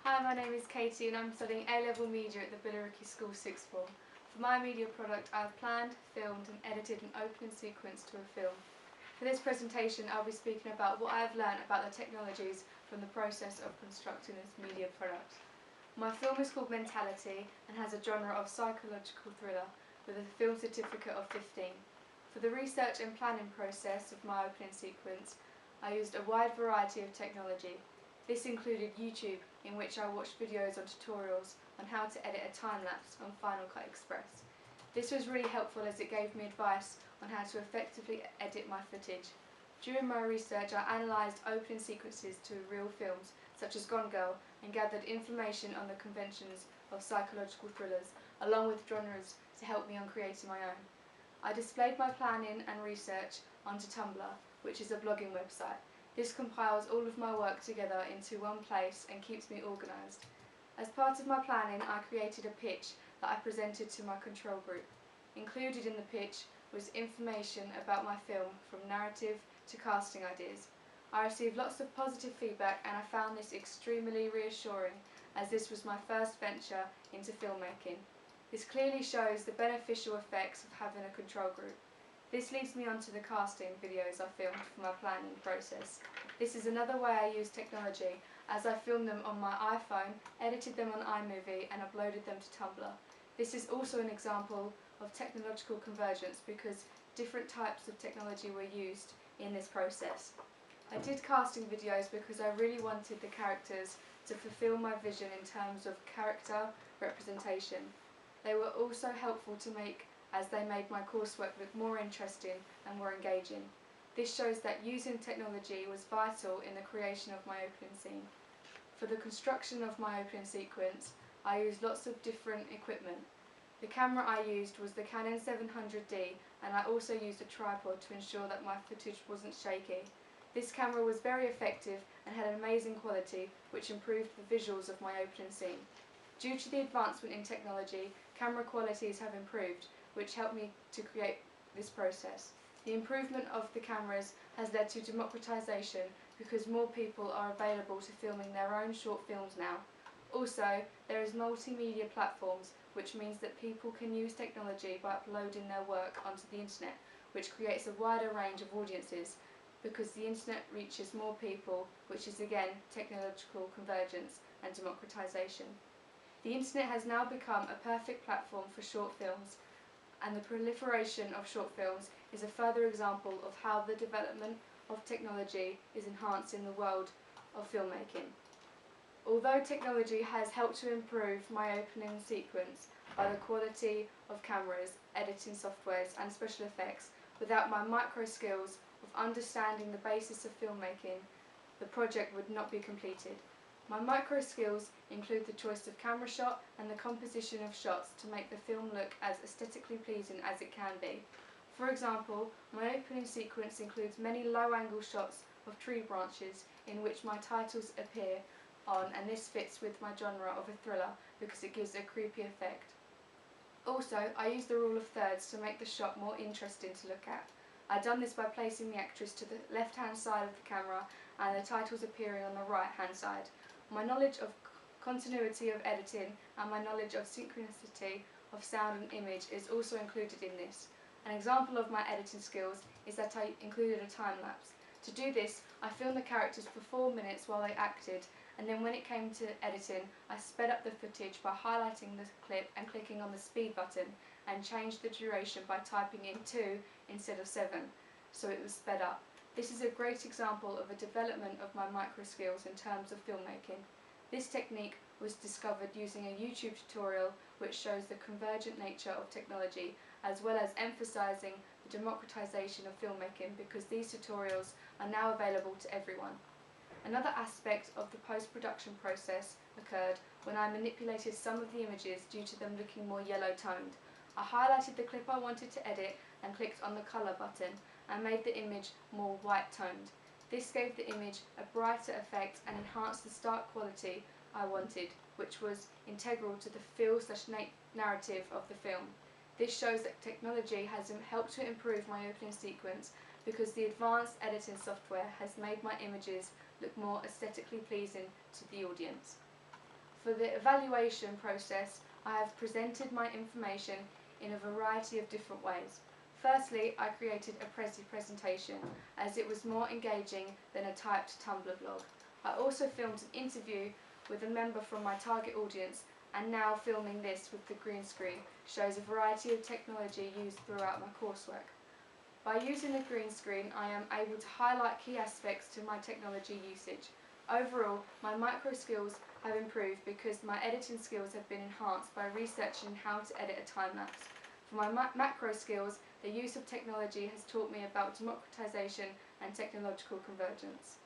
Hi, my name is Katie and I'm studying A-Level Media at the Billericay School Sixth Form. For my media product, I have planned, filmed and edited an opening sequence to a film. For this presentation, I'll be speaking about what I have learned about the technologies from the process of constructing this media product. My film is called Mentality and has a genre of psychological thriller with a film certificate of 15. For the research and planning process of my opening sequence, I used a wide variety of technology. This included YouTube, in which I watched videos on tutorials on how to edit a time-lapse on Final Cut Express. This was really helpful as it gave me advice on how to effectively edit my footage. During my research, I analysed opening sequences to real films such as Gone Girl and gathered information on the conventions of psychological thrillers, along with genres to help me on creating my own. I displayed my planning and research onto Tumblr, which is a blogging website. This compiles all of my work together into one place and keeps me organised. As part of my planning, I created a pitch that I presented to my control group. Included in the pitch was information about my film, from narrative to casting ideas. I received lots of positive feedback and I found this extremely reassuring, as this was my first venture into filmmaking. This clearly shows the beneficial effects of having a control group. This leads me on to the casting videos I filmed for my planning process. This is another way I use technology, as I filmed them on my iPhone, edited them on iMovie and uploaded them to Tumblr. This is also an example of technological convergence because different types of technology were used in this process. I did casting videos because I really wanted the characters to fulfill my vision in terms of character representation. They were also helpful to make, as they made my coursework look more interesting and more engaging. This shows that using technology was vital in the creation of my opening scene. For the construction of my opening sequence, I used lots of different equipment. The camera I used was the Canon 700D, and I also used a tripod to ensure that my footage wasn't shaky. This camera was very effective and had amazing quality, which improved the visuals of my opening scene. Due to the advancement in technology, camera qualities have improved, which helped me to create this process. The improvement of the cameras has led to democratisation because more people are available to filming their own short films now. Also, there is multimedia platforms, which means that people can use technology by uploading their work onto the internet, which creates a wider range of audiences because the internet reaches more people, which is again technological convergence and democratisation. The internet has now become a perfect platform for short films, and the proliferation of short films is a further example of how the development of technology is enhancing the world of filmmaking. Although technology has helped to improve my opening sequence by the quality of cameras, editing softwares and special effects, without my micro skills of understanding the basis of filmmaking, the project would not be completed. My micro skills include the choice of camera shot and the composition of shots to make the film look as aesthetically pleasing as it can be. For example, my opening sequence includes many low-angle shots of tree branches in which my titles appear on, and this fits with my genre of a thriller because it gives a creepy effect. Also, I use the rule of thirds to make the shot more interesting to look at. I've done this by placing the actress to the left-hand side of the camera and the titles appearing on the right-hand side. My knowledge of continuity of editing and my knowledge of synchronicity of sound and image is also included in this. An example of my editing skills is that I included a time-lapse. To do this, I filmed the characters for 4 minutes while they acted, and then when it came to editing, I sped up the footage by highlighting the clip and clicking on the speed button, and changed the duration by typing in 2 instead of 7, so it was sped up. This is a great example of a development of my micro skills in terms of filmmaking. This technique was discovered using a YouTube tutorial which shows the convergent nature of technology, as well as emphasising the democratisation of filmmaking because these tutorials are now available to everyone. Another aspect of the post-production process occurred when I manipulated some of the images due to them looking more yellow-toned. I highlighted the clip I wanted to edit and clicked on the colour button and made the image more white-toned. This gave the image a brighter effect and enhanced the stark quality I wanted, which was integral to the feel/narrative of the film. This shows that technology has helped to improve my opening sequence because the advanced editing software has made my images look more aesthetically pleasing to the audience. For the evaluation process, I have presented my information in a variety of different ways. Firstly, I created a Prezi presentation as it was more engaging than a typed Tumblr blog. I also filmed an interview with a member from my target audience, and now filming this with the green screen shows a variety of technology used throughout my coursework. By using the green screen, I am able to highlight key aspects to my technology usage. Overall, my micro skills have improved because my editing skills have been enhanced by researching how to edit a time-lapse. For my macro skills, the use of technology has taught me about democratization and technological convergence.